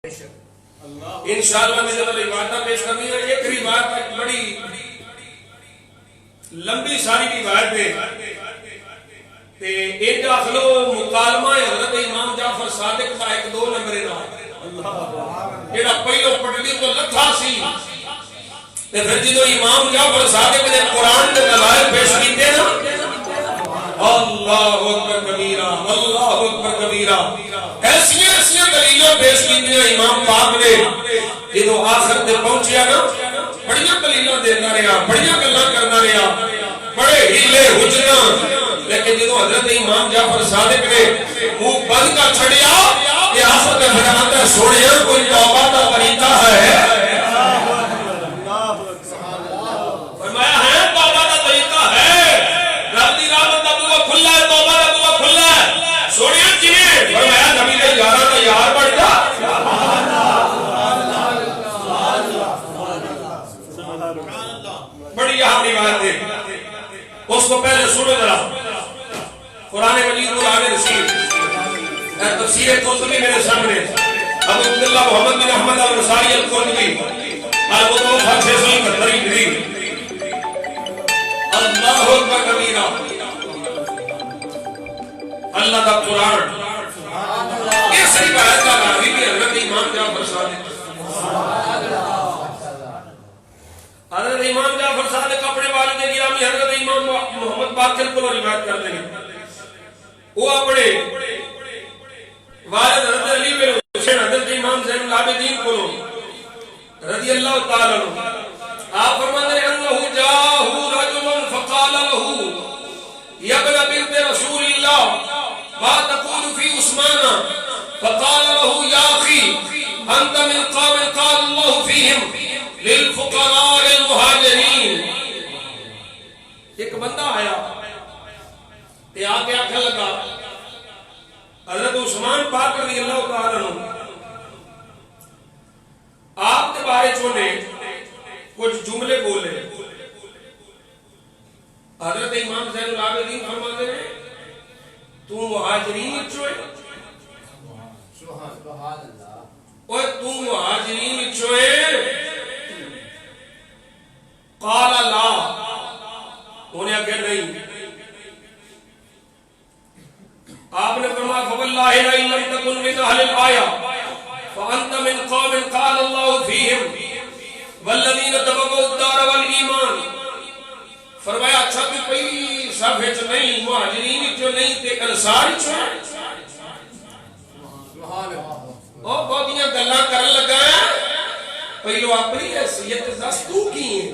انشاءاللہ میں جب روایتیں پیش کرنی ہے، ایک روایت بڑی لمبی ساری روایت ہے تے ایک داخلو مکالمہ حضرت امام جعفر صادق کا 1-2 نمبر نال جڑا پہلو پٹڑی تو لکھا سی تے پھر جدوں امام جعفر صادق نے قرآن دے دلائل پیش کیتے نا، اللہ اکبر کبیرہ، اللہ اکبر کبیرہ، ایسی دلیلیں پیش کیتیاں امام پاک نے، جدوں آخر تے پہنچیا نا بڑیاں دلیلاں دینا رہا، بڑیاں گلاں کرنا رہا، بڑے ہیلے حجتاں، لیکن جدوں حضرت امام جعفر صادق نے منہ بند کر چھڑیا کہ آخر تے فرماتا سونیا کوئی توبہ کا طریقہ ہے؟ فرمایا ہے توبہ کا طریقہ ہے، رب دی رحمت دا بوا کھلا ہے، توبہ دا بوا کھلا ہے، سونیا کیویں؟ فرمایا نبی دے یاراں دا یار بن جا۔ بڑی اہم روایت ہے، اس کو پہلے سنو ذرا، قرآن مجید قرآن رسول تفسیر قرطبی میرے سامنے، ابو عبداللہ محمد بن احمد الانصاری القرطبی المتوفى 671 ہجری، اللہ اکبر کبیرہ، اللہ کا قرآن، اس روایت کا راوی بھی حضرت امام جعفر صادق، حضرت امام جعفر صادق اپنے والد گرامی حضرت امام محمد باقر کو روایت کرتے ہیں، وہ اپنے والد حضرت علی بن حسین حضرت امام زین العابدین کو رضی اللہ تعالی عنہ آپ فرماتے ہیں انه جاءه رجل فقال له يا ابن بنت رسول الله ما تقول في عثمان فقال له يا اخي انت من قوم قال الله فيهم للفقراء المهاجرين۔ ایک بندہ آیا تے آ کے آکھنے لگا حضرت عثمان پاک رضی اللہ تعالی عنہ آپ کے بارے چونے کچھ جملے بولے، حضرت امام زین العابدین فرماتے ہیں تو مہاجرین چوئے، اور تو مہاجرین چوئے، قال لا، انہیں اگر نہیں، آپ نے فرمایا فواللہ لئن لم تکن من اہل الآیہ فانت من قوم قال اللہ فیہم والذین تبوؤا الدار والایمان۔ فرمایا اچھا تو پہلی صفحے چ نہیں، مہاجرین جو نہیں تے انصار چ، او بہتیاں گلاں کرن لگا پہلو اپنی حیثیت دس تو کی ہے،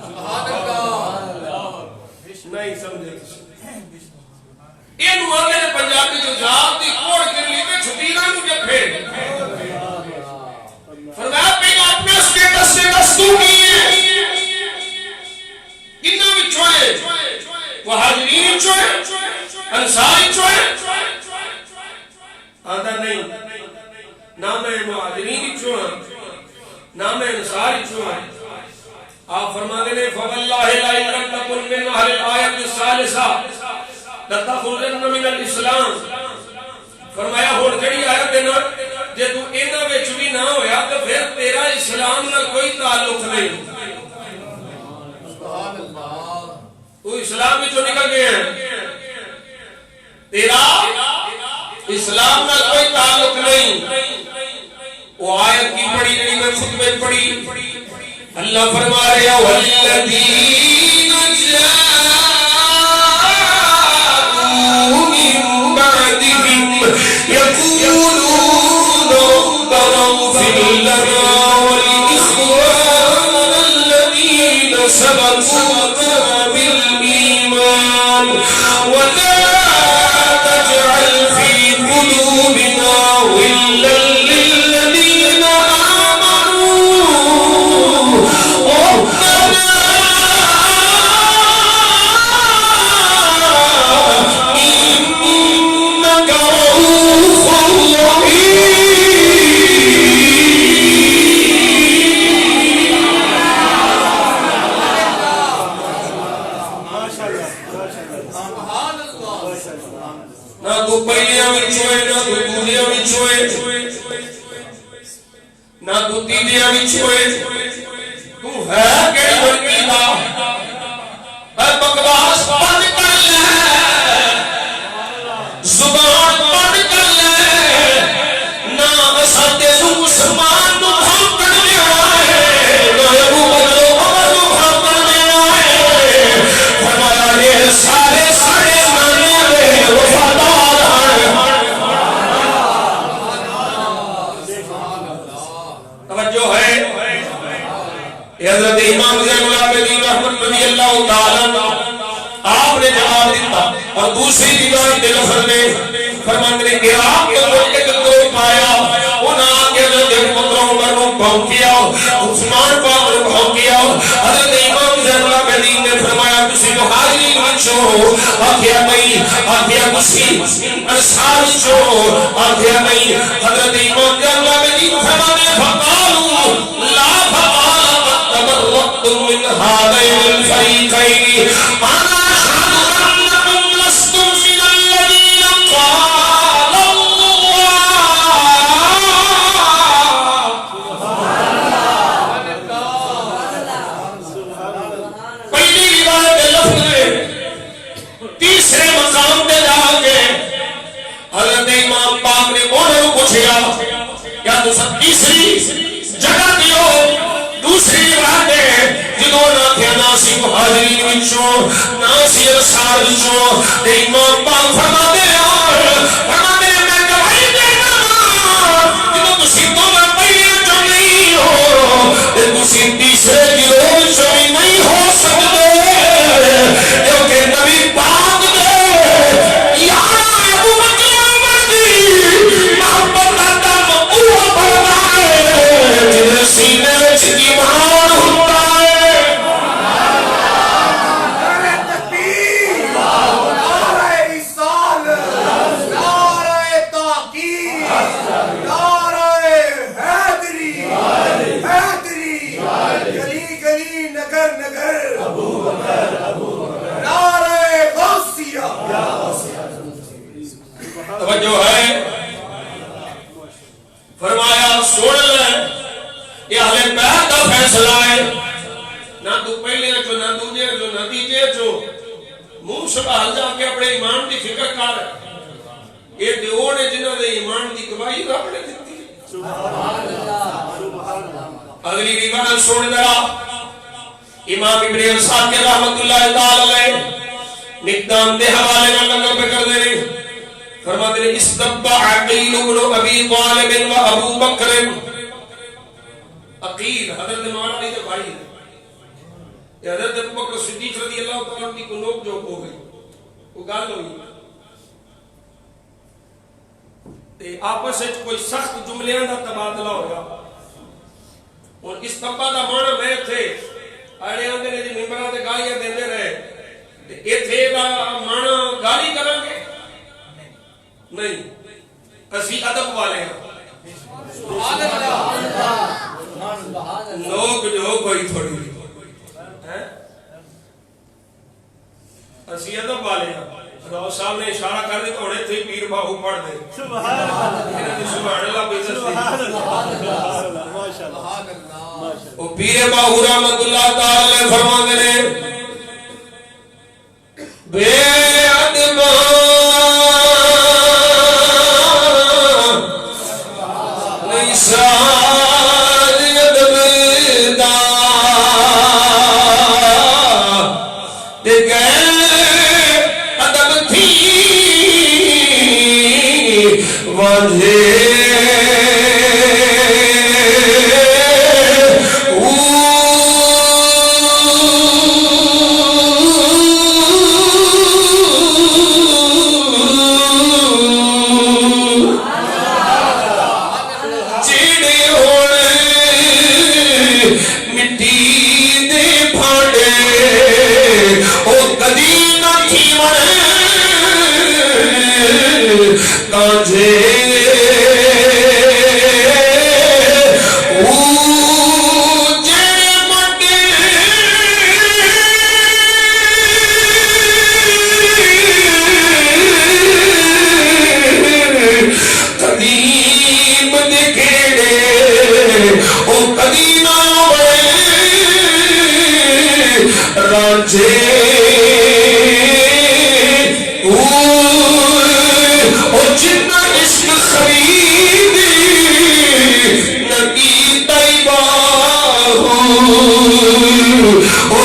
سبحان اللہ، نہیں سمجھے اینو آندے نے پنجابی جو ذات دی کوڑ کے لیے تے چھٹیاں نو جپھے، فرمایا پہلو اپنے سٹیٹس سے دس تو کی ہے، انہاں وچوں ہے مہاجرین وچوں ہے انصار وچوں ہے، آندا نہیں نہ میں مہاجرین وچوں ہاں نہ میں انصار وچوں ہاں۔ آپ فرماتے ہیں فواللہ لئن لم تکن من اہل الآیۃ الثالثہ لتخرجن من الاسلام۔ فرمایا ہن جڑی آیت ہے نا جے تو انہاں وچ بھی نہ ہویا تے پھر تیرا اسلام نال کوئی تعلق نہیں، سبحان اللہ، تو اسلام وچوں نکل گیا ہے، تیرا اسلام نال کوئی تعلق نہیں۔ وہ آیت کی پڑھی جڑی میں خطبے پڑھی، اللہ فرما رہا ہے والذین جاءوا من بعدهم یقولون ربنا اغفر لنا ولإخواننا الذین سبقونا بالإیمان ولا تجعل في قلوبنا غلا للذین إنك رؤوف رحيم۔ نہ تو تیجے بچھوئے تو ہے کیڑی ورگی دا اے بکواس بند کر لے زبان بند کر لے نہ اساتے سو مسلمان نو بھونکن میں آئے نہ ابو بکر عمر نو بھونکن میں آئے فرمایا یہ سارے سارے نانے میں وفادار ہیں توجہ ہے یہ حضرت امام زین العابدین رحمت رضی اللہ تعالیٰ آپ نے جواب دیتا اور دوسری روایت کے لفظ میں فرماتے ہیں عراق کے لوگ کے دل پایا انہاں کے حضرت پتر عمر کو بھونکیا عثمان پاک کو بھونکیا حضرت امام زین العابدین نے فرمایا تسی مہاجرین وچو آکھیا نہیں آکھیا تسی انصار وچو آکھیا نہیں حضرت امام زین العابدین فرماتے فقالوا لا فقال قد تبرأتم من هذين الفريقين انا اشهد انكم لستم من الذين قال پہلی روایت لفظ میں تیسرے مقام پہ جا کے حضرت امام پاک نے انہوں کو پوچھا کیا تو سب تیسری جگہ دیو دوسری روایت ہے جدو نہ تھے ناسی مہاجرین وچوں ناسی انصار وچوں تے امام پاک فرماتے ہیں میں گواہی دینا جدو تسی دونوں پہلے جو نہیں ہو تے تسی تیسرے گروہ وچوں بھی نہیں ہو سکتے کیونکہ نبی پاک دے یار ابو بکر عمر دی محبت کا دم اوہ بڑھتا ہے جنہیں سینے وچ ایمان ہوتا ہے نعرہ تکبیر نعرہ رسال نعرہ تحقیق نعرہ حیدری حیدری گلی گلی نگر نگر نعرہ غوثیہ توجہ ہے فرمایا سن لے یہ اہل بیت کا فیصلہ ہے نہ تو پہلے چو نہ دوجے چو نہ تیجے چو منہ سنبھال جا کے اپنے ایمان دی فکر کر یہ دیو نے جنہوں نے ایمان دی گواہی رب نے دیتی اگلی روایت سن ذرا امام ابن انصار کے رحمت اللہ تعالی علیہ مقدام دے حوالے نہ نظر پہ کر دے فرماتے ہیں استبع عقیل بن ابی طالب و ابو بکر عقیل حضرت مولانا علی کے بھائی یہ حضرت ابو بکر صدیق رضی اللہ تعالیٰ کی کو نوک جوک ہو گئی وہ گال ہوئی تے آپس وچ کوئی سخت جملیاں دا تبادلہ ہویا اور استبع دا معنی میں تھے آڑے آندے نے جی ممبرہ تے گالیاں دیندے رہے تے ایتھے دا معنی گالی کریں گے نہیں اسی ادب والے ہیں لوگ جو کوئی تھوڑی اسی ادب والے ہیں راؤ صاحب نے اشارہ کر دے تو انہیں تھے پیر باہو پڑھ دے سبحان اللہ وہ پیر باہو رحمت اللہ تعالی فرما دے بے ادبا چیڑے ہو بچے جتنا عشق خریدی نبی طیبہ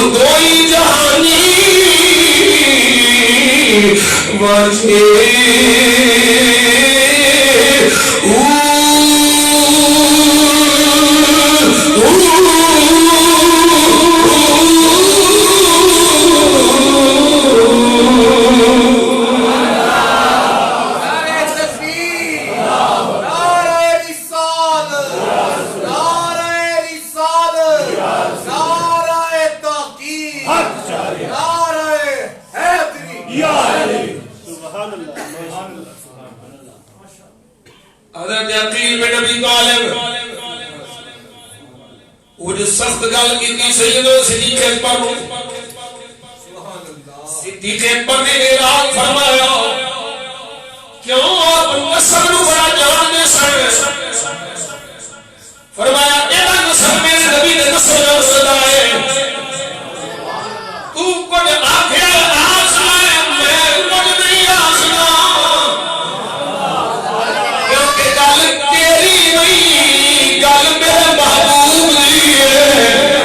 دوئی جہانی بچے حضرت عقیل بن ابی طالب وہ جو سخت گل کی تھی سیدو صدیق اکبر صدیق اکبر نے اعلان فرمایا کیوں آپ نسل نو بڑا جانتے سن فرمایا ایڈا نسل میرے نبی نے نسل نال صدا ہے تو کچھ آخر آسنا ہے میں کچھ نہیں آسنا کیونکہ گل تیری نہیں گل میرے محبوب دی ہے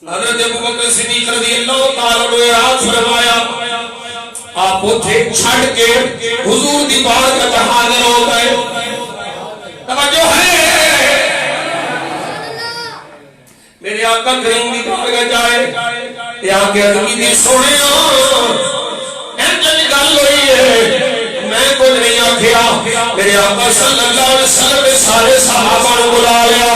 حضرت ابوبکر صدیق رضی اللہ تعالیٰ نے ارشاد فرمایا آپ اٹھے چھڑ کے حضور دی بارگاہ میں حاضر ہو گئے توجہ ہے میرے آقا کریم دی بارگاہ جائے یا کہ ادمی دی سونے انجل گل ہوئی ہے میں کچھ نہیں آکھیا میرے آقا صلی اللہ علیہ وسلم نے سارے صحابہ کو بلا لیا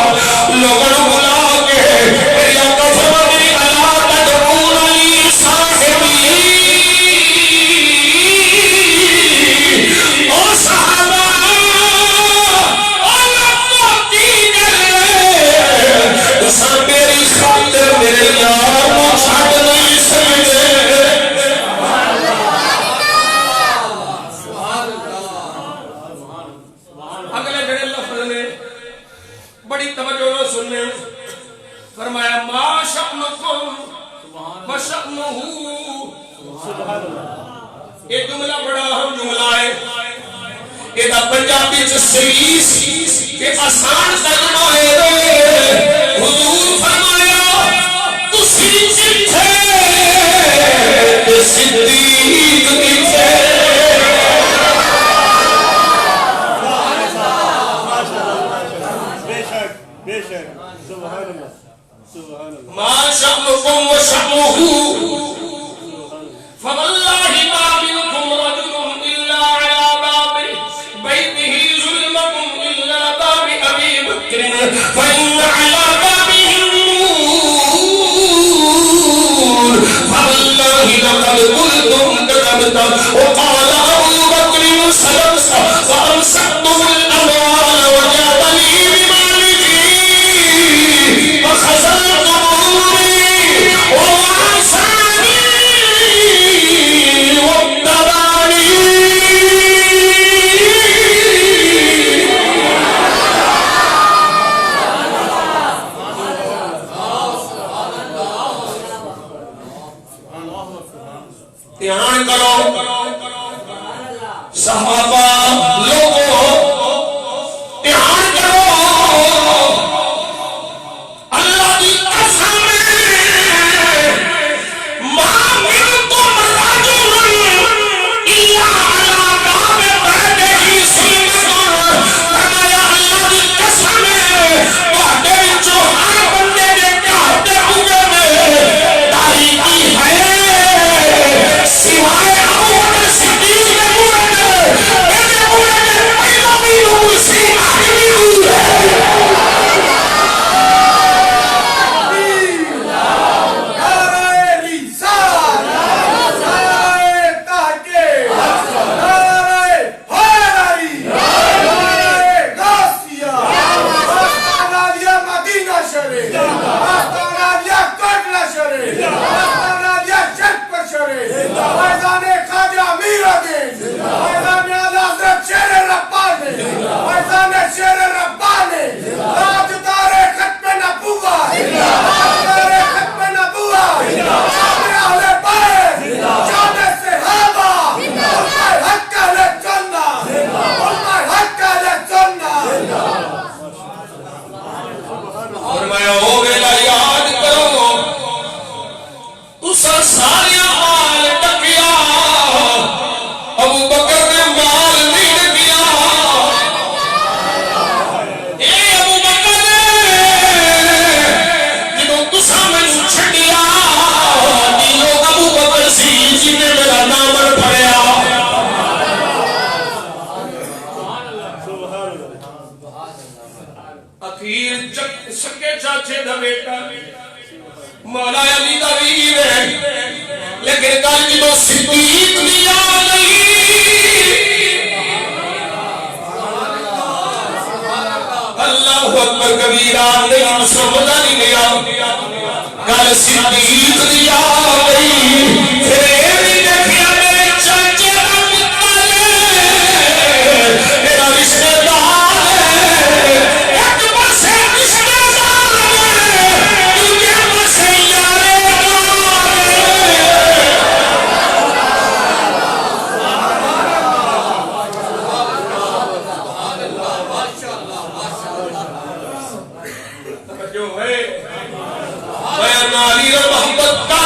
لوگوں کو بلا کے میرے آقا فرماتے ہیں اللہ تدعون لی صاحبی او صحابہ اللہ تو دین ہے سب میری خاطر میرے یار کو چھڑ نہیں سکتے اگلے جڑے لفظ نے بڑی توجہ نہ سننے فرمایا ما شأنکم وشأنہ سبحان اللہ یہ جملہ بڑا اہم جملہ ہے یہ دا پنجابی چ صحیح کہ آسان ترجمہ ہے حضور فرمایا تسی کتھے تے صدیق کتھے ما شأنكم وشأنه فوالله ما منكم رجل إلا على باب بيته ظلمكم إلا باب أبي بكر فإن على بابه النور فوالله لقد قلتم كذبت وقال أبو بكر صدقت وأمسكتم الأموال وجادني بمالك وخزنتم دھیان کرو صحابہ لوگوں دھیان کرو اللہ کی قسم ما منکم رجل الا علی باب بیتہ سلطان فرمایا اللہ کی قسم تواڈے وچوں ہر بندے دے گھر دے بوئے میں تاریکی ہے سوائے ابو بکر صدیق کے منہ اخیر سکے چاچے دا بیٹا مولا علی دا ویر ہے لیکن گل جدو صدیق دی آ گئی اللہ اکبر کبیرہ نہیں سمجھا نہیں گیا گل صدیق دی آ گئی پھر بھی دیکھیا میرے چاچے دا پتر میرا رشتہ دار ایک پاسے رشتہ دار دوجے پاسے یارے جو ہے بیان علی اور محبت کا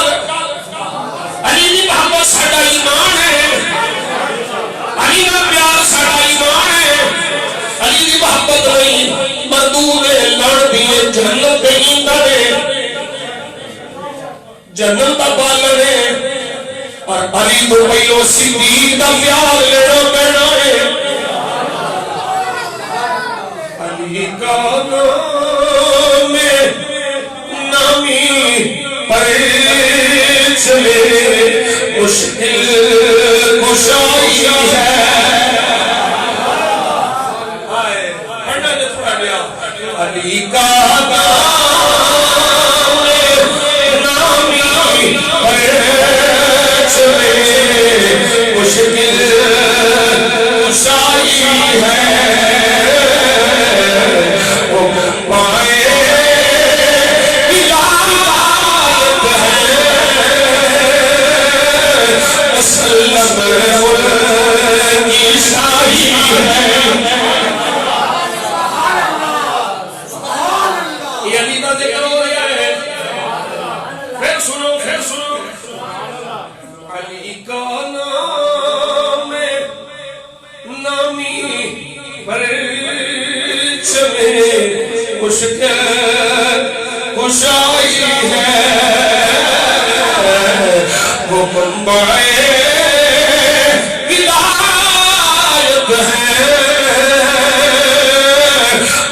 علی کی محبت ساڈا ایمان ہے علی کا پیار ساڈا ایمان ہے علی کی محبت نہیں مردود لڑ دیے جنت دے ایندھن ہے جنت دا بالن ہے اور علی تو پہلو صدیق دا پیار لینا پینا ہے علی کا نام نامی پر چلے مشکل کشائی ہے علی کا نام نامی پر چلے مشکل کشائی ہے وہ پائے خوشائی ہے وہ منبع ولایت ہے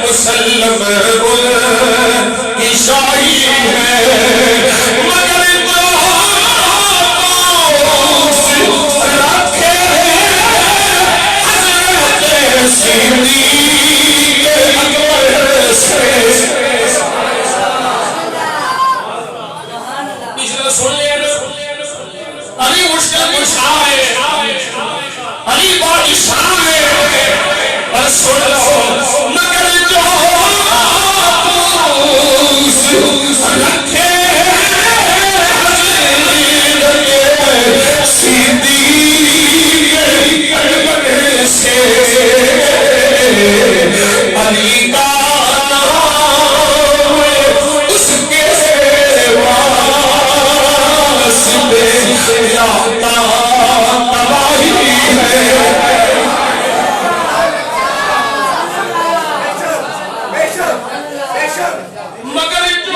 مسلم عیسائی ہے مگر رکھے حضرت صدیق اکبر سے علی مشکل کشا ہے علی بادشاہ ہے اور سن لو مگر جو رکھے صدیق اکبر سے علی کا نام اس کے مگر جو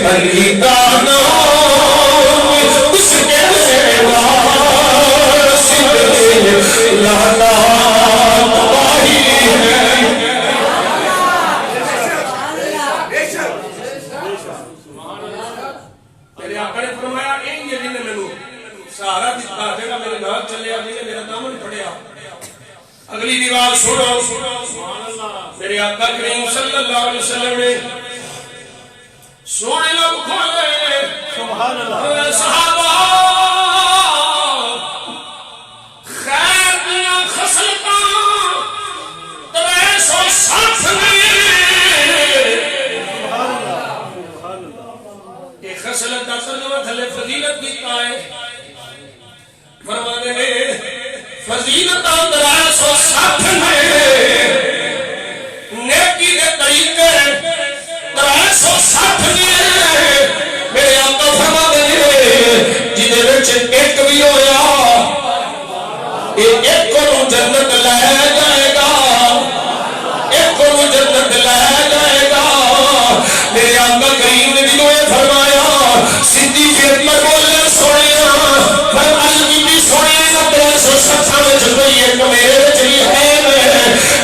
علی کا نام اس کے لانا تباہی ہے میرے آقا نے فرمایا یہ جن نے مینوں سہارا دتا جڑا میرے نال چلیا جن نے میرا دامن پھڑیا اگلی دیوار سنو سبحان اللہ میرے آقا کریم صلی اللہ علیہ وسلم نے سونے لوگ کھولے سبحان اللہ صحابہ خیر دیا خسلتاں 360 یہ خسلت دا ترجمہ تھلے فضیلت دیتا ہے فرماتے ہیں فضیلت 360 نیکی کے طریقے 360 میرے آقا فرماتے ہیں جنہیں وچ ایک بھی ہویا ایک کو جنت لے جائے گا ایک کو جنت لے جائے گا میرے آقا کریم صدیق اکبر بولے سونے فرمایا بی سونے نا 360 وچ کوئی ایک میرے وچ بھی ہے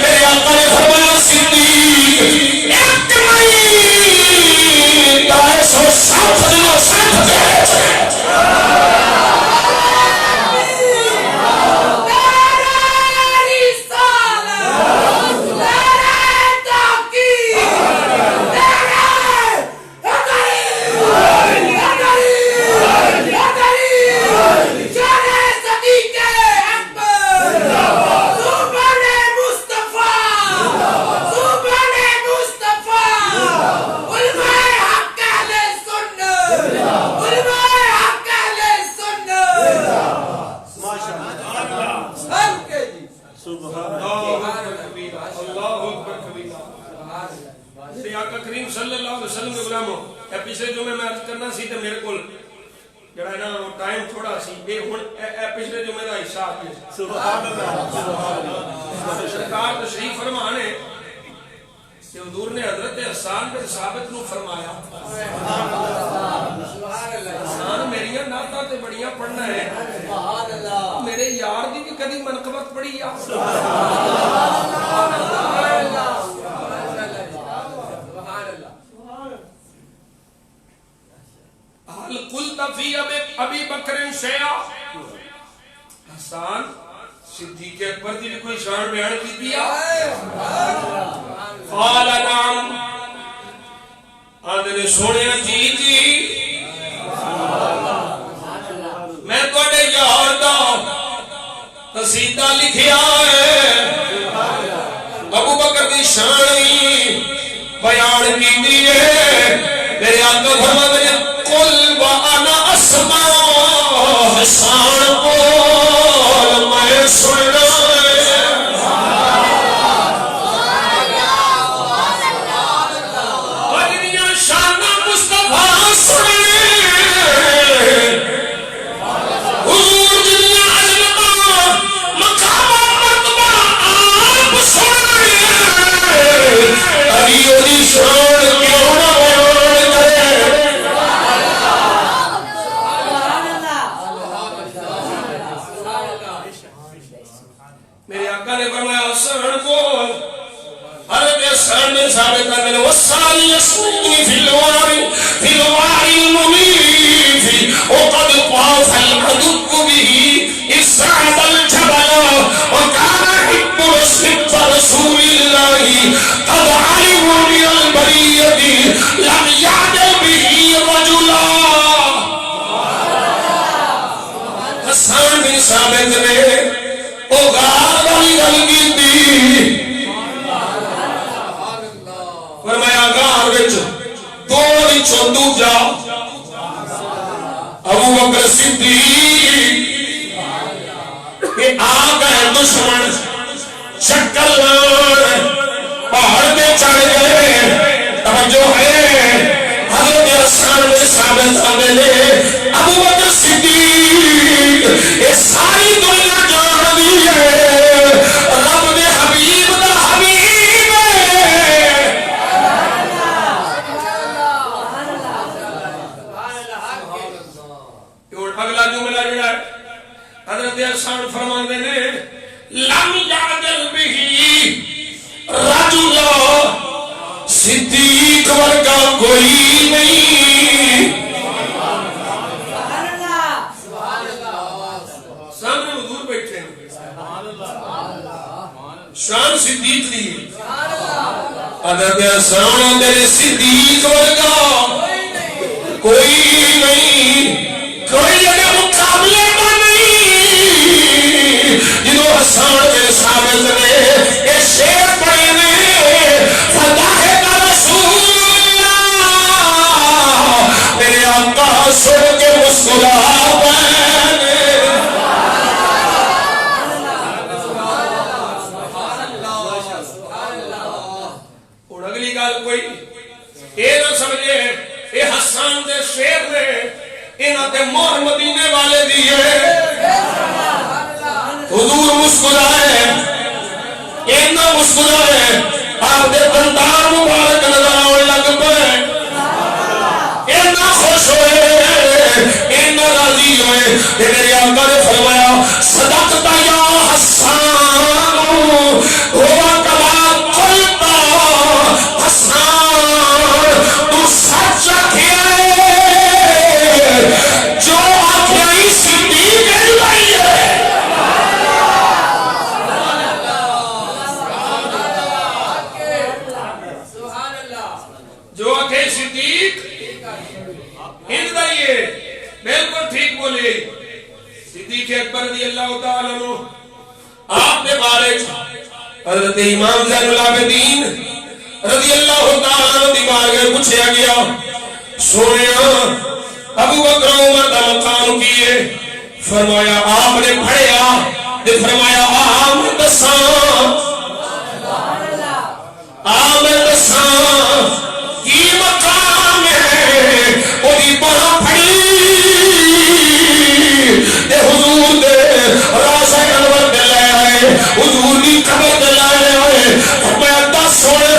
میرے آقا نے فرمایا صدیق ایک نہیں 360 دنوں 60 دے پچھلے جمعے میں عرض کرنا سی تے میرے کول جڑا ہے نا ٹائم تھوڑا سی اے ہن پچھلے جمعے دا حصہ ہے سبحان اللہ سرکار تشریف فرما نے کہ حضور نے حضرت حسان بن ثابت نو فرمایا حسان میریاں نعتاں تے بڑیاں پڑھنا ہے سبحان اللہ میرے یار دی بھی کدی منقبت پڑھی آ سبحان اللہ حل قلت فی ابی بکر شیعہ حسان صدیق اکبر دی کوئی شان بیان کی دیا قال نعم آدھے سونے جی جی میں توڑے یار دا قصیدہ لکھیا ہے ابو بکر دی شان بیان کی دیئے میرے آقا فرماتے ہیں قل وانا اسمع حسان بول میں سن ابو بکر صدیق کہ آگا ہے دشمن شکل پہاڑ پہ چڑھ گئے توجہ ہے حضرت حسان بن ثابت نے ابو بکر صدیق یہ ساری دنیا جان دی ہے رب نے حبیب دا حبیب اگلا جملہ جڑا ہے حضرت حسان فرماندے نے لم یعدل بہی رجل صدیق ورگا کوئی نہیں سامنے حضور بیٹھے ہیں شان صدیق دی حضرت حسان میرے صدیق ورگا کوئی نہیں کوئی جگہ مقابلے میں نہیں جنہوں حسان بن ثابت نے یہ شعر پڑھے نے فلاح کا رسول اللہ میرے آقا سن کے مسکرا پہنے اور اگلی گال کوئی یہ نہ سمجھے یہ حسان دے شعر نے انہاں تے مہر مدینے والے دیئے حضور مسکرائے اینا مسکرائے آپ دے بندار مبارک نظر آنے لگ پہ اینا خوش ہوئے کہ میرے آقا نے فرمایا صدقت یا حسان ہوا کما قلت حسان تو سچ آکھیا جو آکھیا ہی صدیق لائی ہے جو آکھے صدیق ہند دائیے بالکل ٹھیک بولے صدیق اکبر رضی اللہ تعالیٰ عنہ آپ نے بارے حضرت امام زین العابدین رضی اللہ تعالیٰ عنہ دی بارے پوچھا گیا سونیا ابو بکر عمر دا مقام کیے فرمایا آپ نے پڑھیا تے فرمایا آمد دساں کی مقام ہے وہی بڑا پھڑی دے حضور دے راز انور دے لے آئے حضور دی قبر دے لے آئے فرمایا دس سوڑے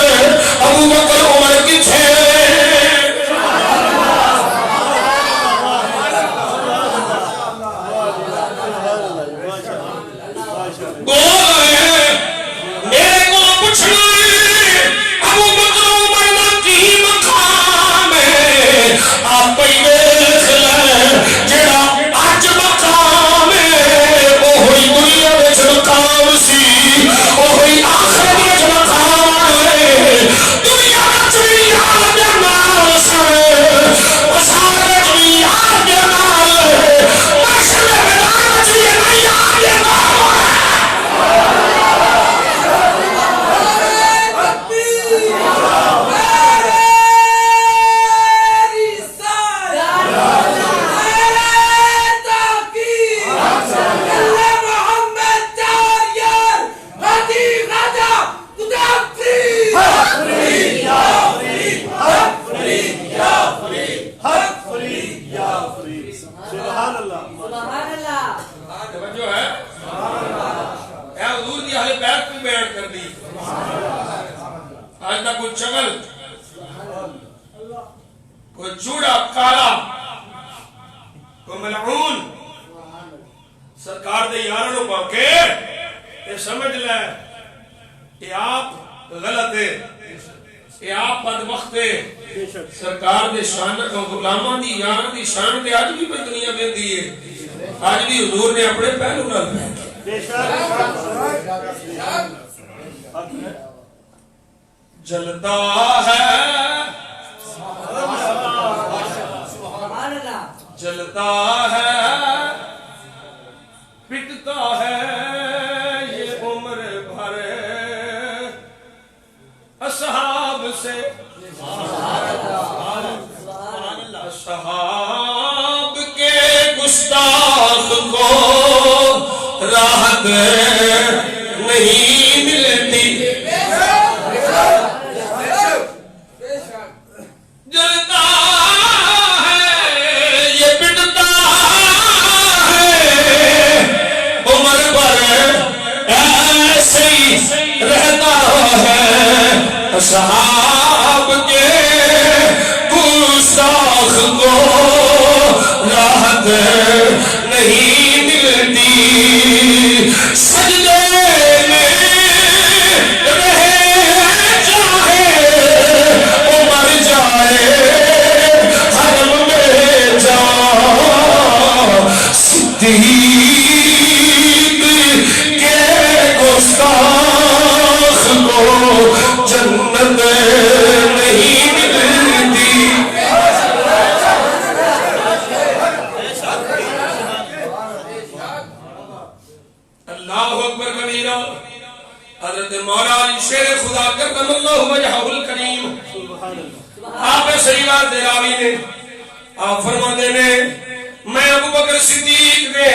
ابو بکر عمر کی چھے میرے کو پوچھنا ابو بکر عمر دا کی مقام ہے آپ پہ دیکھ لیں جڑا آج مقام ہے وہی دنیا وچ مقام سی وہی آخرت وچ مقام ہے دنیا وچ بھی یاد نال سن مسار وچ بھی یاد نال محشر دے میدان وچ بھی یاد نال جو ہے اے حضور دی اہل بیت کو بیان کر دی آج تک کوئی چغل کوئی چوڑا کالا کوئی ملعون سرکار دے یاروں کو کے یہ سمجھ لے کہ آپ غلط ہے کہ آپ بدبخت ہے سرکار دے شان غلاماں دی یاراں دی شان تے اج بھی کوئی دنیا میں دی ہے آج بھی حضور نے اپنے پہلو نال جلتا ہے جلتا ہے پٹتا ہے یہ عمر بھر اصحاب سے اصحاب کے گستاخ کو راحت نہیں ملتی جلتا ہے یہ پٹتا ہے عمر پر ایسے ہی رہتا ہے اصحاب کے گستاخ کو راحت نہیں ملتی سجدے میں رہے چاہے عمر جائے حرم میں جا صدیق کے گستاخ کو جنت نہیں ملتی اللہ اکبر کبیرہ حضرت مولا علی شیر خدا کرم اللہ وجہہ الکریم آپ صحیح بات دے راوی نے آپ فرماتے نے میں ابو بکر صدیق نے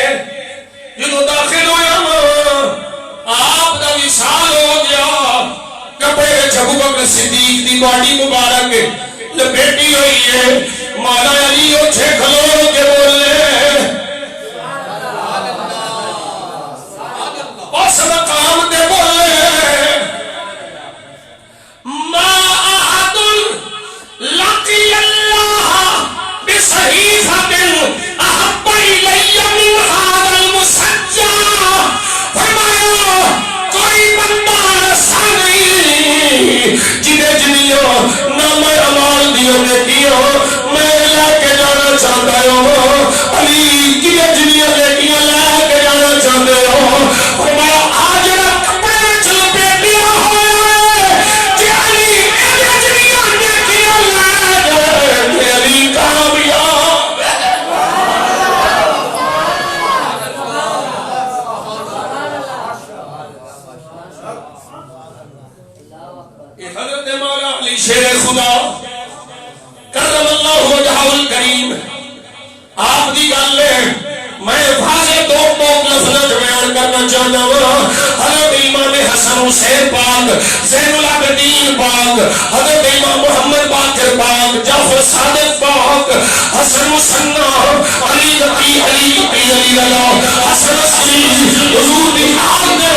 جدو داخل ہویا آپ دا وصال ہو گیا کپڑے ابو بکر صدیق دی باڈی مبارک لپیٹی ہوئی ہے مولا علی اٹھے کھلو کے بولے اس مقام دے بولے ما احد لقی اللہ بصحیفۃ احب الی من شیر خدا کرم اللہ وجہہ الکریم آپ دی گل ہے میں واضح دو لفظوں بیان کرنا چاہتا ہوں حضرت امام حسن حسین پاک زین العابدین پاک حضرت امام محمد باقر پاک جعفر صادق پاک حسن مصنع علی نبی علی اللہ حسن عصری حضور دی حال نے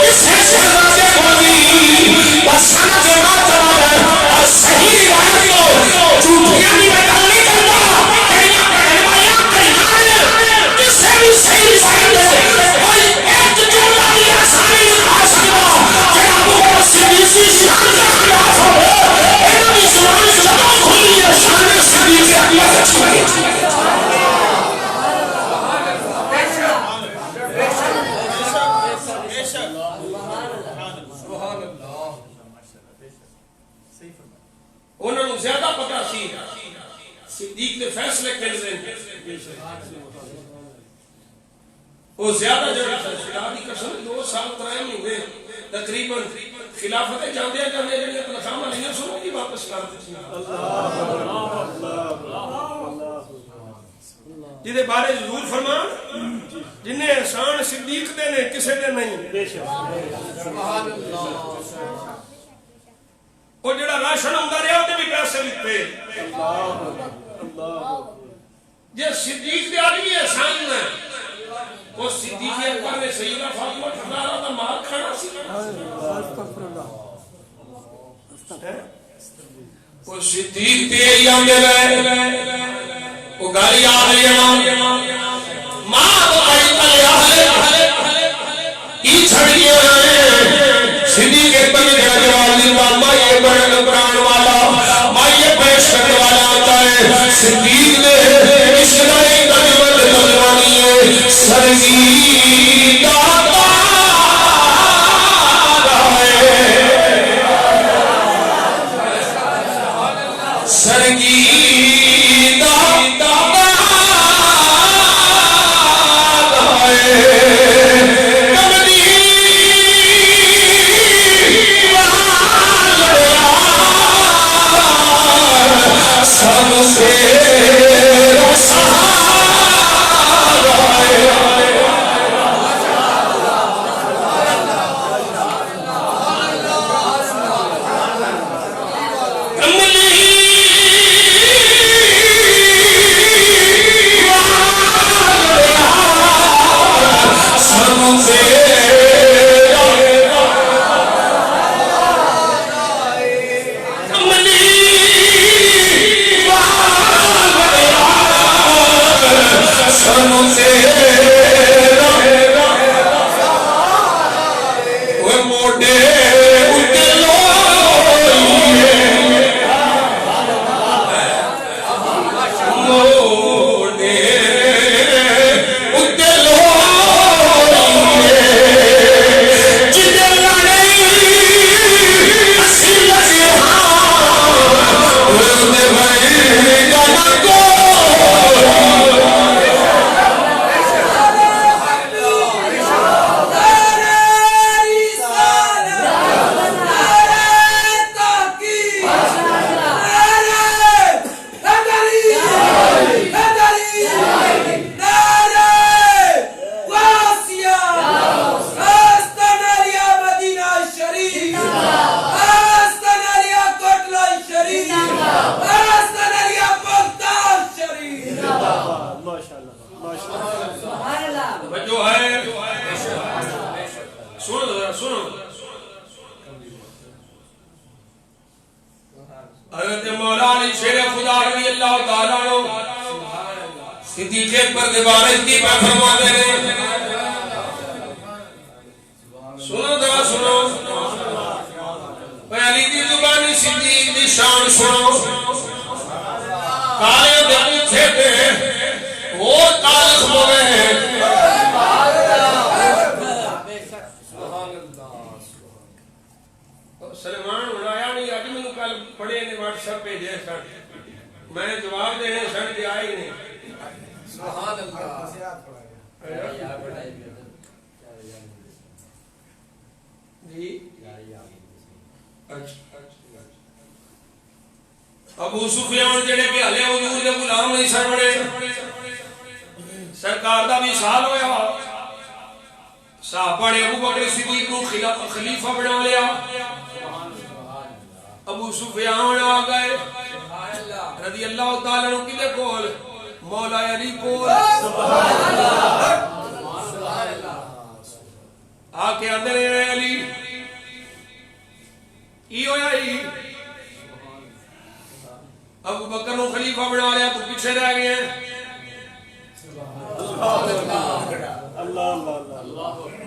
اسے شہزادے کو دی بسانہ کے مرتبہ ہے اور صحیح روایت کو جھوٹیاں بھی میں گل نہیں کرتا انہوں نے زیادہ پتہ سی صدیق نے فیصلے کرنے وہ زیادہ جو خدا دی قسم 2 سال 3 مہینے تقریباً خلافت جاندے جاندے جڑی تنخواہ نہیں سنو کی واپس کر دتی جدے بارے حضور فرمان جنہیں احسان صدیق دے نے کسے دے نہیں بے شک سبحان اللہ وہ جڑا راشن ہوندا رہیا تے بھی پیسے لتے اللہ جے صدیق دے آدمی احسان نہ وہ صدیق اکبر نے سیدہ فاطمہ زہرا دا مال کھانا سی استغفر اللہ وہ صدیق تے آندے رہے وہ گالی آ رہی ہے ماں بھائی تلے اہل ای چھڑ گیا صدیق اکبر نے جواب دیا ماں بڑا قرآن والا ماں یہ پیش کرنے والا آتا ہے صدیق نے اس لڑائی کا جوانی ہے سرگی دادا سرگی حضرت مولانا شیر خدا رضی اللہ تعالیٰ عنہ صدیق اکبر کے بارے کی بات فرما دے رہے سنو ذرا سنو پہلی دی زبانی صدیق دی شان سنو کالے دل چھتے وہ تاریخ موے ہیں سلمان اڑایا نہیں آج میں کل پڑھے نے واٹس ایپ پہ دے سن میں جواب دینے سن دے آئی نہیں سبحان اللہ جی اچھا ابو سفیان جڑے کہ ہلے حضور دے غلام نہیں سن بنے سرکار دا بھی سال ہویا صحابہ نے ابو بکر صدیق کو خلیفہ بنا لیا ابو سفیان آ گئے رضی اللہ تعالیٰ عنہ کدے کول مولا علی کول آ کے اندر علی ای ہویا ہی ابو بکر نو خلیفہ بنا لیا تو پیچھے رہ گئے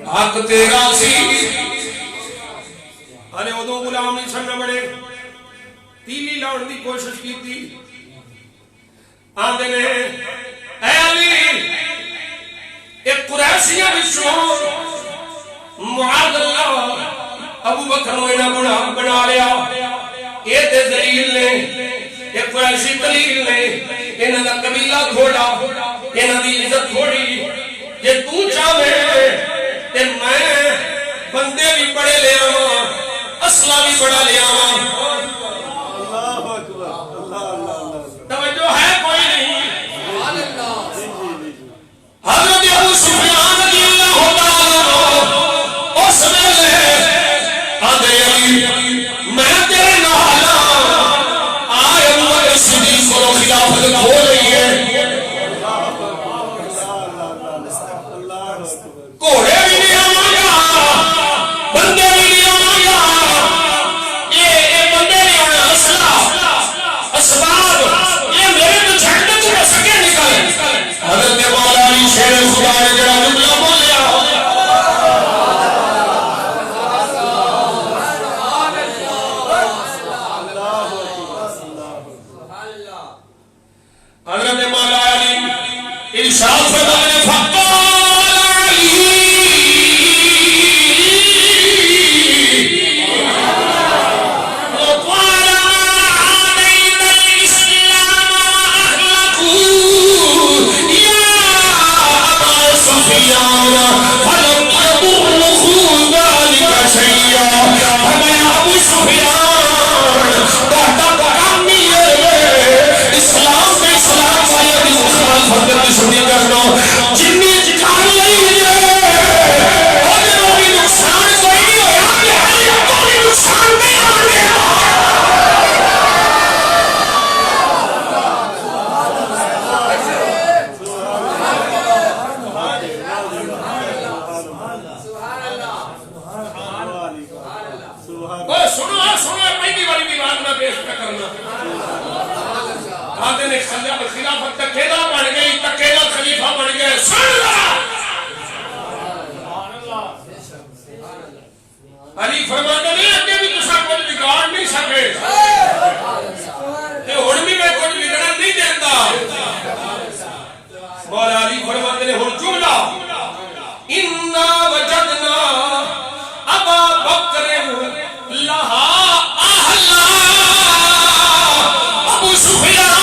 حق تیرا سی ہنے ادو غلام نہیں سننا بڑے تیلی لاؤن دی کوشش کی تھی آندے نے اے علی ایک قریشیہ بچوں معاذ اللہ ابو بکر نو انہاں بنا لیا اے تے ذلیل نے ایک قریشی قلیل نے انہاں دا قبیلہ تھوڑا انہاں دی عزت تھوڑی جے تو چاہے تے میں بندے بھی بڑے لے آواں اسلحہ بھی بڑا لے آواں اللہ اکبر اللہ توجہ ہے کوئی نہیں سبحان اللہ حضرت ابو سفیان رضی اللہ تعالی عنہ اس ویلے آندے علی میں تیرے نال آئے ابو بکر صدیق کو خلافت کھو رہی ہے گھوڑے بھی نہیں آواں گا بندے بھی نہیں آواں گا یہ بندے نہیں آنا اسلحہ اسباب یہ میرے تو جھنڈ تو سکے نکل حضرت مولا علی شیر خدا نے جڑا جملہ بولیا حضرت مولا علی ارشاد فرمانے خلافت تکیدہ بن گئی تکیدہ خلیفہ بن گئے سن علی فرماتا نہیں اگے بھی تسا کچھ بگاڑ نہیں سکے ہن بھی میں کچھ بگڑن نہیں دیتا مولا علی فرماتے نے ہن جملہ انا وجدنا ابا بکر لہا اہلا ابو سفیان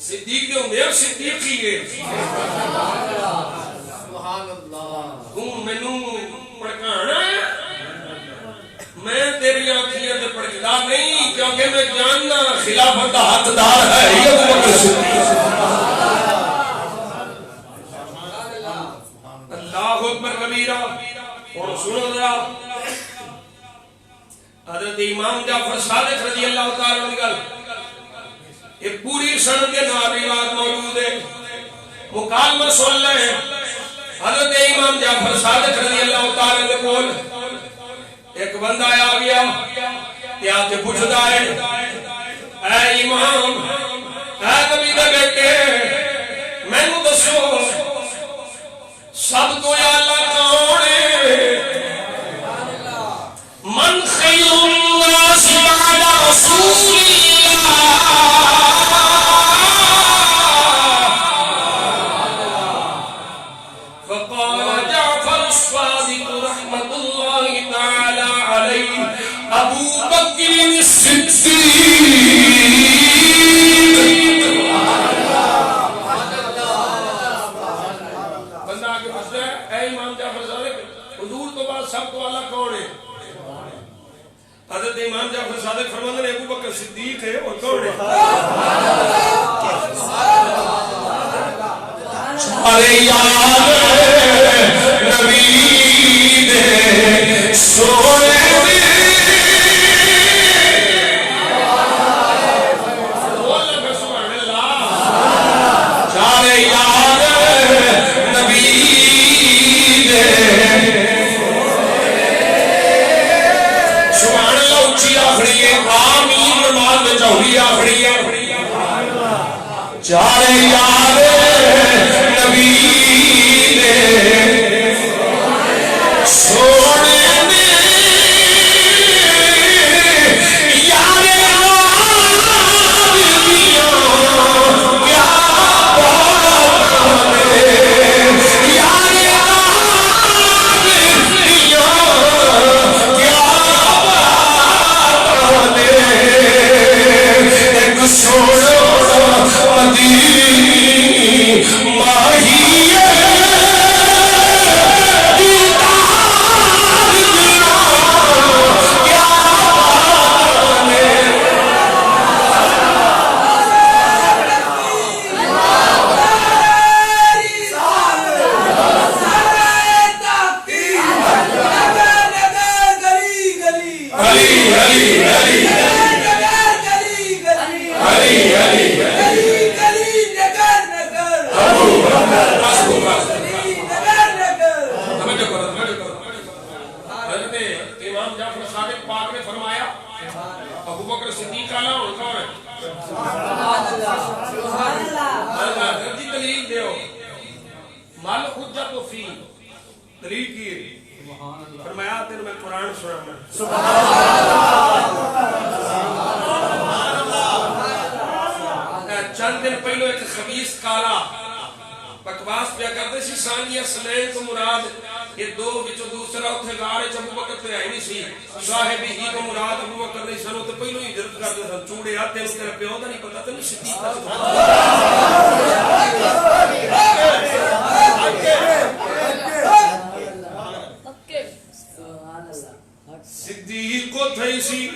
صدیق دے امیر صدیق ہی ہے سبحان اللہ تم مینوں پڑکانا ہے میں تیری آنکھیاں تے پڑکدا نہیں کیونکہ میں جاننا خلافت دا حقدار ہے یہ ابو بکر صدیق اللہ اکبر کبیرہ اور سنو ذرا حضرت امام جعفر صادق رضی اللہ تعالی عنہ گل ایک پوری سند کے نام روایت موجود ہے مکالمہ سن لیں حضرت امام جعفر صادق رضی اللہ تعالی عنہ کول ایک بندہ آ گیا کیا تے پوچھدا ہے اے امام اے نبی دے بیٹے مینوں دسو سب تو اعلی کون ہے من خیر الناس بعد رسول اللہ ابو بکر صدیق بندہ آگے پوچھتا ہے اے امام جعفر صادق حضور تو بعد سب تو اعلیٰ کون ہے؟ حضرت امام جعفر صادق فرماتے ہیں ابو بکر صدیق ہے اور کون ہے؟ ارے یار نبی دے سونے چارے یار نبی دے سونے چند دن پہلو ایک خبیث کالا بکواس پیا کرتے سی ثانیہ سنین تو مراد یہ دو بچوں دوسرا اتھے گارے ابو بکر تے آئی نہیں سی صاحب ہی کو مراد ابو بکر نہیں سنو تے پہلو ہی درد کرتے سن چوڑے آتے اس تیرے پیوں دا نہیں پتا تنہیں صدیق صدیق کو تھئی سی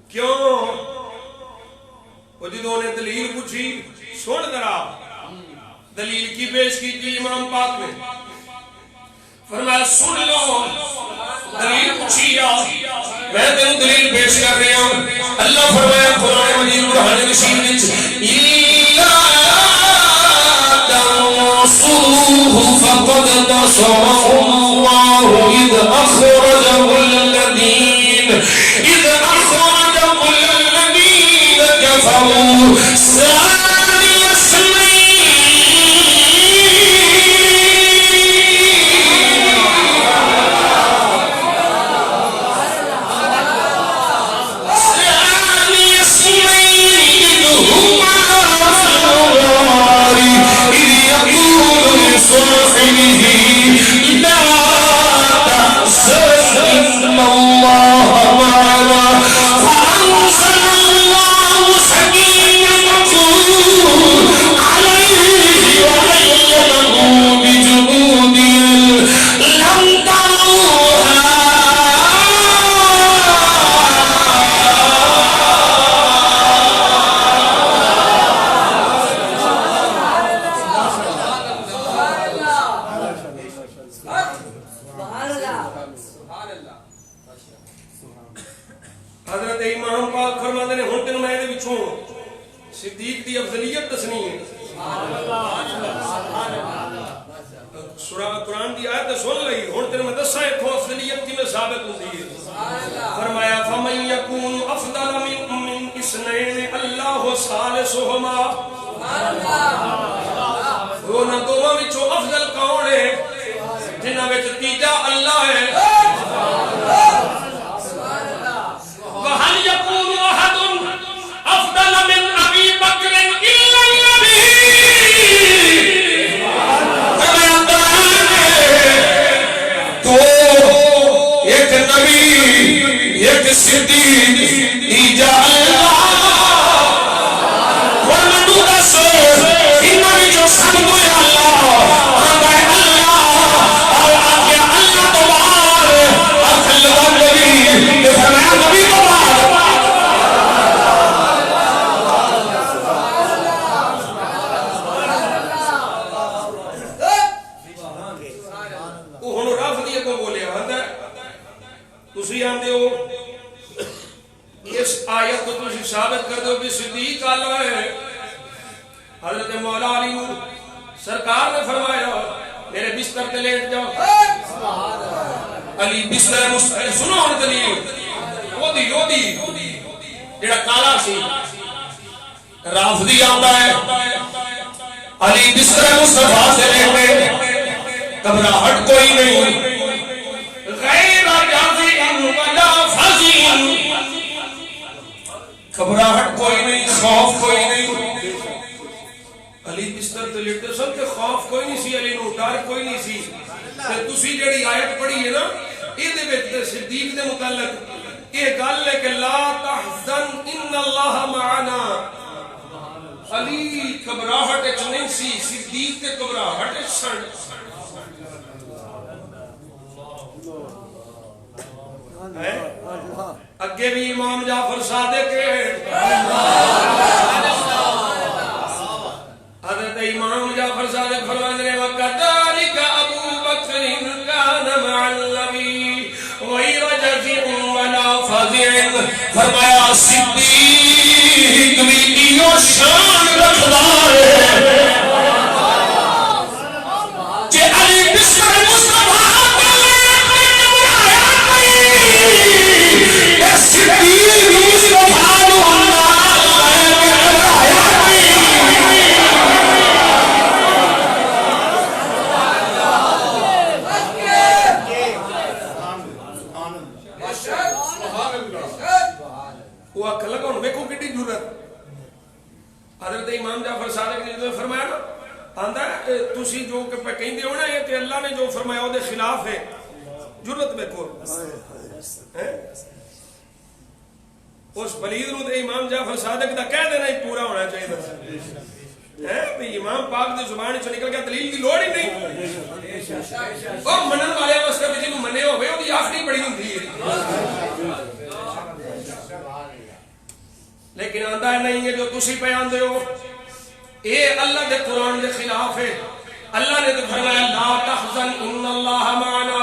کیوں وہ جدوں نے دلیل پوچھی سن ذرا دلیل کی پیش کی تھی امام پاک نے فرمایا سن لو دلیل پوچھی میں تینوں دلیل پیش کر رہا ہوں اللہ فرمایا قرآن مجید قرآن نشین الا تنصروه فقد نصره الله اذ اخرجه الذين كفروا ثاني اثنين إذ هما في الغار إذ يقول لصاحبه لا تحزن إن الله معنا فأنزل الله سكينته عليه وأيده بجنود لم تروها حضرت امام پاک فرماتے ہیں ہن تینوں میں دے وچوں صدیق دی افضلیت دسنی ہے سورہ قرآن دی آیت سن لئی ہن تینوں میں دساں ایتھوں افضلیت کیویں ثابت ہوندی ہے فرمایا فمن یکون افضل من اثنین اللہ ثالثہما دونوں دوواں وچوں افضل کون ہے جنہاں وچ تیجا اللہ ہے وهل يكون أحد أفضل من أبي بكر إلا النبي تو وہ ہن رافضی کو بولیا آندا تسی آندے ہو اس آیت کو تسی ثابت کر دو کہ صدیق اعلی ہے. حضرت مولا علی سرکار نے فرمایا میرے بستر تے لیٹ جاؤ. علی بستر مستر سنو ہن دلیل اودی جڑا کالا سی رافضی آندا ہے علی بستر مصطفیٰ سے لیٹے گھبراہٹ کوئی نہیں غیر جازع ولا فزع گھبراہٹ کوئی نہیں خوف کوئی نہیں. علی بستر تے لیٹے سن تے خوف کوئی نہیں سی علی نو ڈر کوئی نہیں سی. تے تسی جڑی آیت پڑھی ہے نا اے دے وچ صدیق دے متعلق یہ گل ہے کہ لا تحزن ان اللہ معنا. علی گھبراہٹ وچ نہیں سی صدیق تے گھبراہٹ وچ سن. اگے بھی امام جعفر صادق حضرت امام جعفر صادق فرماتے ہیں وَكَذَلِكَ أَبُو بَكْرٍ كَانَ مَعَ النَّبِيِّ غَيْرَ جَزِعٍ وَلَا فَزِعٍ. فرمایا صدیق بھی یہ شان رکھدا ہے کہ علی بستر مصطفیٰ حضرت امام جعفر صادق نے جو فرمایا نا آندا ہے تسی جو کہ کہندے ہو نا یہ تے اللہ نے جو فرمایا او دے خلاف ہے. جرت دیکھو اس پلید نو تے امام جعفر صادق دا کہہ دینا ہی پورا ہونا چاہیے ہے بھئی امام پاک دی زبان وچوں نکل گیا دلیل دی لوڑ ہی نہیں. او منن والے واسطے بھی جنوں منے ہوے او دی آخری بڑی ہوندی ہے. لیکن آندا ہے نہیں ہے جو تسی بیان دے ہو اے اللہ دے قرآن دے خلاف ہے. اللہ نے تو فرمایا لا تحزن ان اللہ معنا.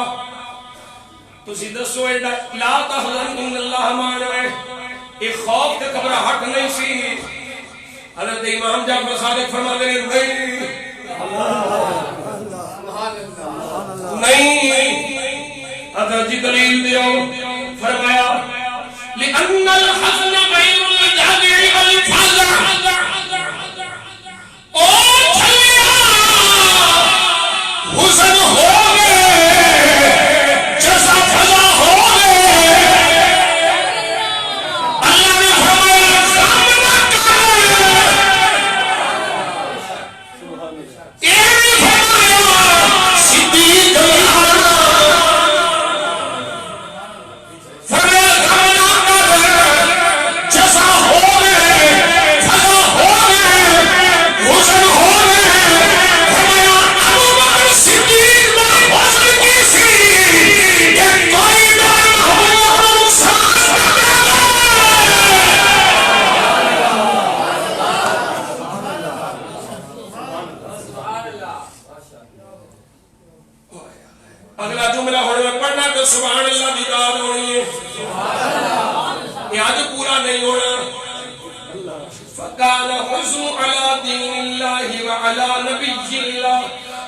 تسی دسو اے لا تحزن ان اللہ معنا ہے اے خوف تے گھبراہٹ نہیں سی. حضرت امام جعفر صادق فرماتے ہیں نہیں حضرت جی دلیل دیو. فرمایا لأن الحزن غیر الجازع والفزع. او چھلیا حزن ہو گئے جزا فزع ہو گئے. اللہ نے فرمایا سامنا کر یہ بھی فرمایا صدیق اگلا جملہ ہونے میں پڑھنا تو سبحان اللہ دی داد ہونی ہے. یہ آج پورا نہیں ہونا. فَقَالَ حُسْنُ عَلَى دِينِ اللَّهِ وَعَلَى نَبِيِّ اللَّهِ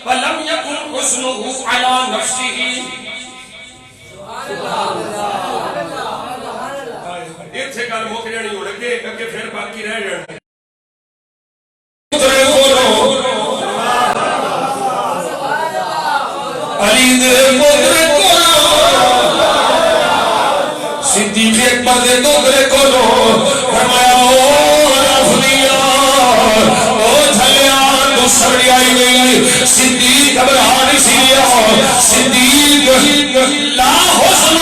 وَلَمْ يَكُنْ حُسْنُهُ عَلَى نَفْسِهِ. ایک سے کال موقع جانی ہو لگے کہ پھر باقی رہ جانے. علی دے پوترے کولو صدیق اکبر دے پوترے کولو فرمایا او رافضیا او جھلیا تو سڑی آئی گئی. صدیق گھبرا نہیں سی لیا. صدیق لا حسن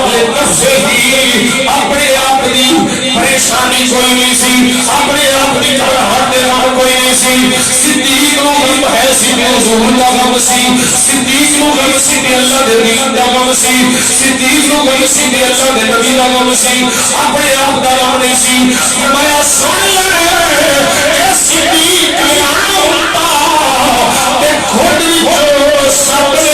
لنفسہ اپنے آپ دی پریشانی کوئی نہیں سی. اپنے آپ دی گھبراہٹ دے نال کوئی نہیں سی. صدیق نو غم ہے سی حضور دا غم سی. صدیق نو غم سی اللہ دے دین دا غم سی. صدیق نو غم سی اللہ دے نبی دا غم سی. اپنے آپ دا غم نہیں سی. فرمایا سن لے صدیق نے ہوتا تے کھوڑ وچ سب نے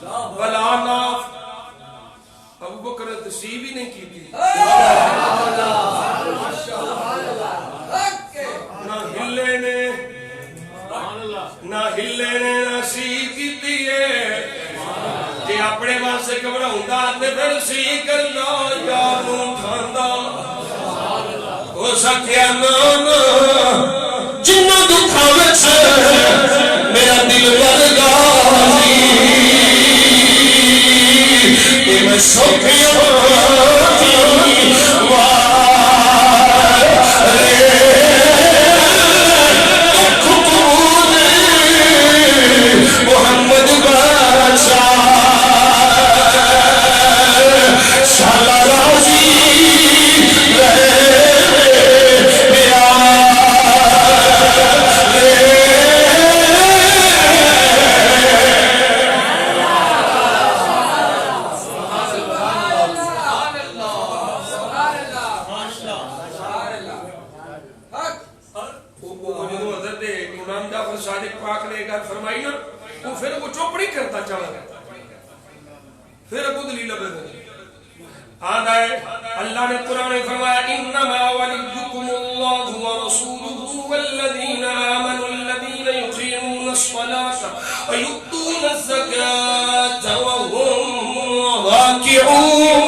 ولا ناف ابو بکر نے تصیب ہی نہیں کی تھی نہ ہلے نے نہ سی کی جی اپنے واسطے گھبراؤں تے پھر سی کرنا یار کھاندا ہو سکیا نانا جنہاں دکھاں وچ میرا دل ورگا سی میں سوکھیاں فرمائی نا وہ پھر وہ چپ نہیں کرتا چلا پھر ابو دلیل آدھا ہے اللہ نے قرآن میں فرمایا انما ولیکم اللہ ورسولہ والذین آمنوا الذین یقیمون الصلاة ویؤتون الزکاة وهم راکعون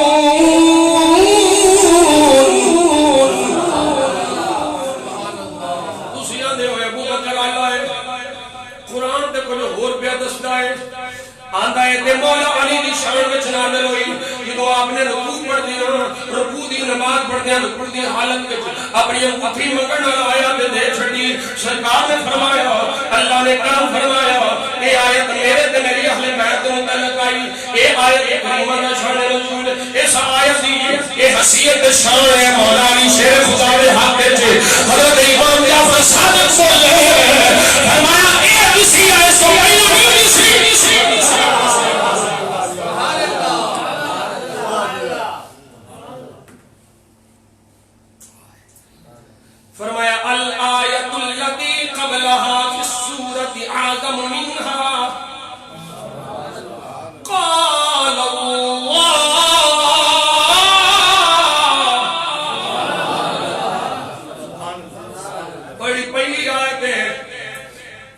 تسی آندے ہوئے ابو بکر اللہ ہے قرآن تے کچھ اور پیا دستا ہے آندہ ہے تے مولا علی دی شان وچ نازل ہوئی جدوں آپ نے رکوع پڑھ دیا رکوع دی نماز پڑھ دیا رکوع دی حالت وچ اپنی انگوٹھی منگن والا آیا تے دے چھڈی سرکار نے فرمایا اللہ نے کلام فرمایا اے آیت میرے تے میری اہل بیت دے متعلق آئی اے آیت کریمہ دا شان نزول اس آیت دی اے حیثیت شان ہے مولا علی شیر خدا دے حق وچ حضرت امام جعفر صادق بولے فرمایا اے کسی آیت کو پہلے نہیں سی فرمایا الآیت التي قبلها في السورة أعظم منها قال الله بڑی پہلی آیت ہے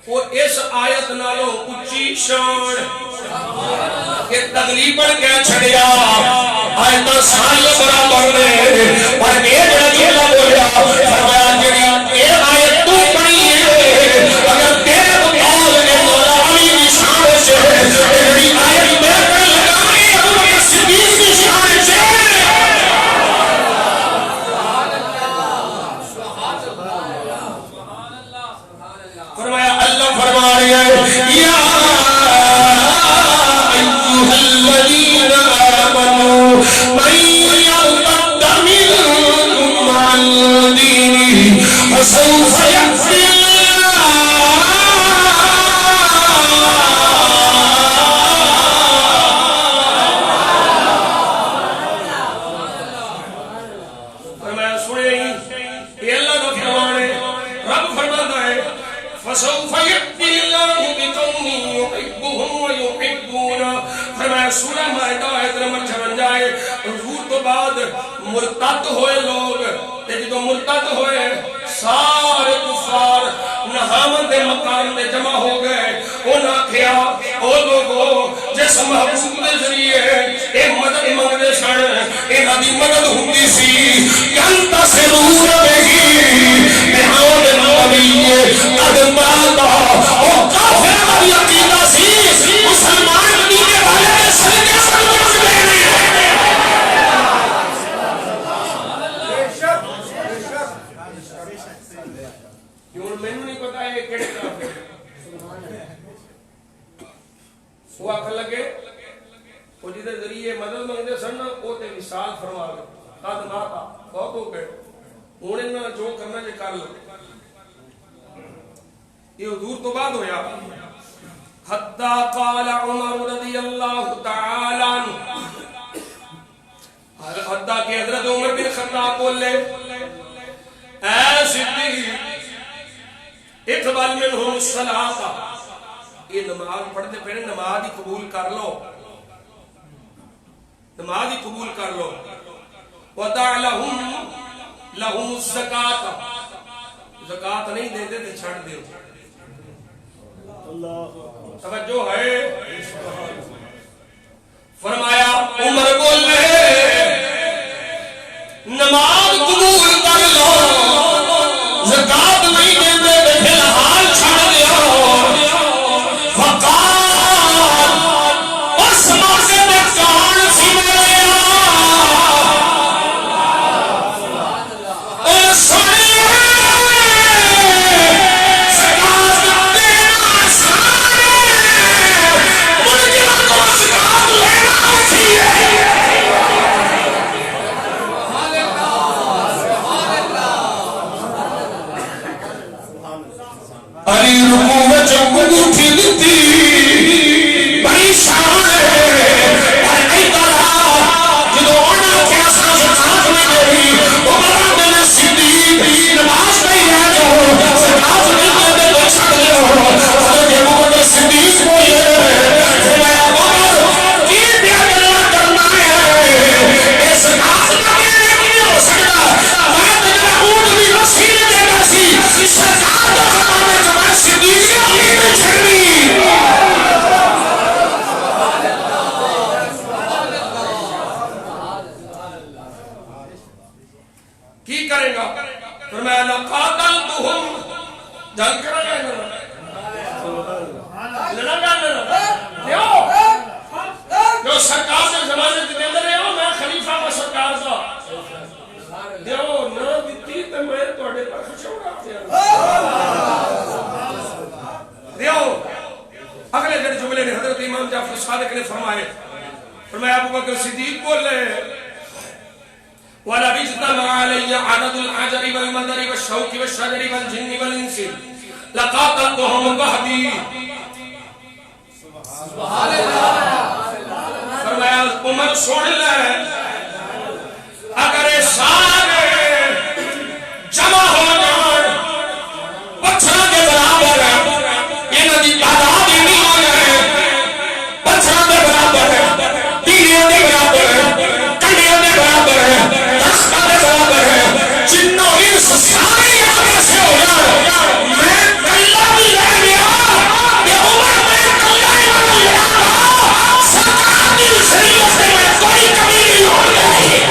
وہ اس آیت نالوں اچھی شان کہ تغلیب پڑھ کے چھڑیا آیت سال برابر نے پر یہ جڑا بولیا فرمایا جڑی یہ آیت تو پڑھی ہے اگر تیرے مقابل میں مولا علی کی شان سے جڑی آیت میں کر لگانے ابو بکر صدیق کی شان سے فرمایا اللہ فرما رہی ہے یا ایھا الذین آمنوا من یرتد منکم عن دینہ فسوف یأتی فرمایا سنے یہ اللہ کا فرمان ہے رب فرماتا ہے فسوف یأتی اللہ بقوم یحبهم ویحبونہ فرمایا سورہ مائدہ آیت نمبر 56 حضور تو بعد مرتد ہوئے لوگ جدو مرتد ہوئے سارے کفار نہامن دے مقام دے جمع ہو گئے انہاں کیا او لوگو جس محبوب دے ذریعے اے مدد منگدے سن انہاں دی مدد ہوندی سی کنتا سے رور بہی بہاؤن نبی قد ماتا او کافر والی عقیدہ سی مسلمان دینے والے کے سلکے سلکے سلکے کیوں میں نہیں پتا ہے کیڑے کافر وہ آکھ لگے وہ جدے ذریعے مدد منگدے سن وہ تے مثال فرما لے قد ماتا بہت ہو گئے انہیں نہ جو کرنا جو کر لو یہ حضور تو بعد ہویا حتی قال عمر رضی اللہ تعالی عنہ حتی کہ حضرت عمر بن خطاب بول لے اے صدیق اقبل منہم الصلاة یہ نماز پڑھتے پہلے نماز ہی قبول کر لو، نماز ہی قبول کر لو. وَدَعْ لَهُمْ الزَّكَاةَ، زکات نہیں دیتے تو چھڑ دیو. توجہ ہے. فرمایا عمر بولے نماز قبول کر لو، زکات نہیں دیتے تو فی الحال چھڑ دیو. فقال اس موقع میں کون سی ملیا علی رکوع وچ انگوٹھی دتی بڑی شان ہے. پر نہیں کرا جدوں انہاں کے اساں زکات نہیں دئی عمر بن صدیق نماز نہیں ہے جو زکات نہیں دے تو چھڑ دیو. حضرت عمر بن صدیق بولے فرمایا عمر کی بیا کرنا ہے اس زکات نہ دینے کی ہو سکتا. میں تے اونٹ بھی وسیع دے گا سی زکات دا زمانے صدیق علی نے چھڑی. کی کرے گا؟ فرمایا لقاتلتہم، جنگ کرا گا لڑا گا جو سرکار سے زمانے دے رہے ہو. میں خلیفہ کا سرکار دا دیو نہ دیتی تو میں توڑے پر خشوڑا دیو. اگلے دن جملے نے حضرت امام جعفر صادق نے فرمایا ابو بکر صدیق بولے وَلَا اجْتَمَعَ عَلَيَّ عَدَدُ الْحَجَرِ وَالْمَدَرِ وَالشَّوْكِ وَالشَّجَرِ وَالْجِنِّ وَالْإِنسِ لَقَاتَلْتُهُمْ وَحْدِي. فرمایا عمر سن لے اگر سارے جمع ہو جان پتھراں دے برابر انہاں دی تعداد ہی نہیں ہو جائے. پتھراں دے برابر تیریاں دے برابر کنڈیاں دے برابر درختاں دے برابر جنوں انس سارے آگے سے ہو جان میں کلا بھی لے لیا کہ عمر میں کلا ہی لے لیا سرکار کی شریعت سے میں کوئی کمی نہیں ہو جائے.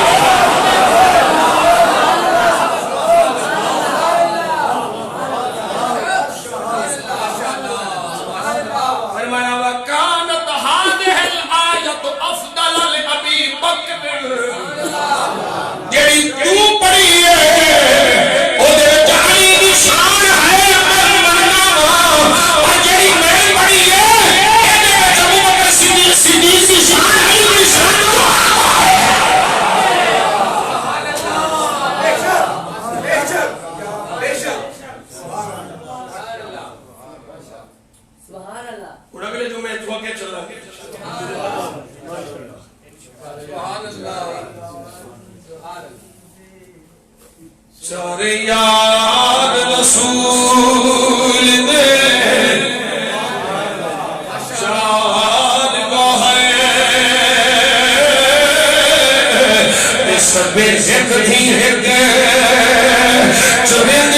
فرمایا وَكَانَتْ هَذِهِ الْآيَةُ أَفْضَلَ لِأَبِي بَكْرٍ. جیڑی تو پڑھی ہے او دے جانی دی شان ہے اور جیڑی میں پڑھی ہے اے دے وچ ابو بکر صدیق دی شان ہے. اگلے جمعے تو کے چلا سارے یار رسول دے شاد کو ہے سب ایک تھی ایک چبند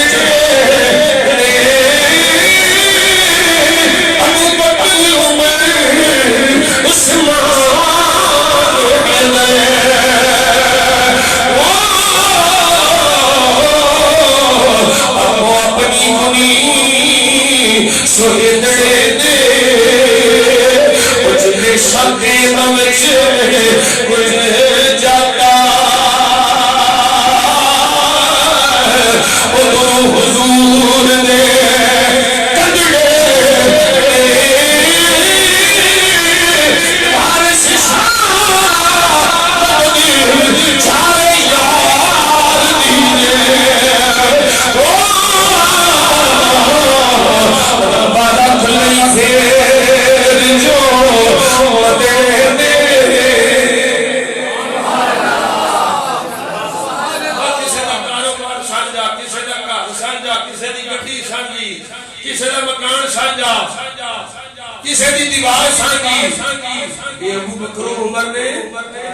کسی دی دیوار سانگی یہ ابو بکر و عمر نے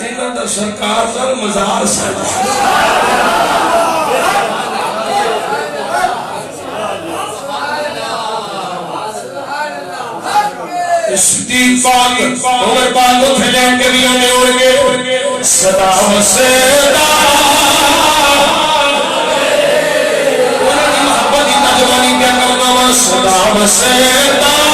جنہاں دا سرکار دا مزار سانگی صدیق پاک عمر پاک کو تھلے کے بھی آنے اڑ گے صدا و صدا انہوں نے محبت ہی تجوانی کیا کرنا صدا و صدا